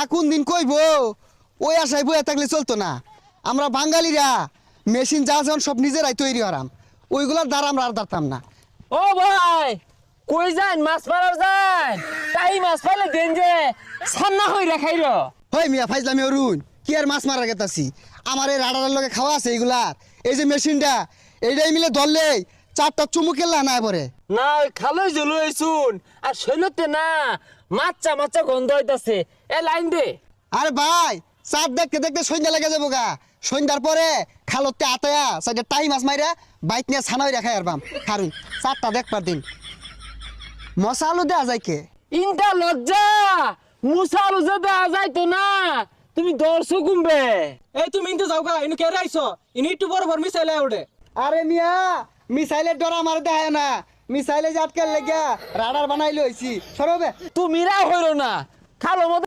কারা কোন দিন কইব ওই আশায় বইয়া থাকলে চলতো না। আমরা বাঙালিরা মেশিন যা যেমন সব নিজেরাই তৈরি হরাম, ওইগুলার দ্বারা আমরা আর দাঁড়তাম না। ও ভাই কই যান মাছ মারার যান তাই মাছ পাইলে দেন যে সান্না হই রাখাই র হই মিয়া ফাইজলামি অরুণ, কি আর মাছ মারা গেতাছি? আমার এই রাডারের লগে খাওয়া আছে এইগুলার। এই যে মেশিনটা এইটাই মিলে ধরলেই 4টা চুমুকের লানা পরে। না ওই খালই জলু হইছুন আর শৈলতে না মাচ্চা মাচ্চা গন্ধ হইতাছে এ লাইন দে। আরে ভাই চাঁদ দেখতে দেখতে সন্ধ্যা লেগে যাবো গা। সন্ধ্যার পরে খালতে আতায়া সাইডে টাই মাছ মাইরা বাইক নিয়ে ছানাই রাখাই আর বাম কারণ 4টা দেখবার দিন মশা আলু দেওয়া যায় কে? ইনটা লজ্জা মুসালু যে দেওয়া যাইতো না তুমি দর্শক গুমবে। এই তুমি ইনতে যাও গা ইনু কে রাইছো ইনি একটু বড় বড় মিসাইলে ওঠে। আরে মিয়া মিসাইলের ডর আমার দেখায় না, মিসাইলে যে আটকে লেগে রাডার বানাইলে হইছি সরবে। তুমি রা হইরো না খালো মধ্যে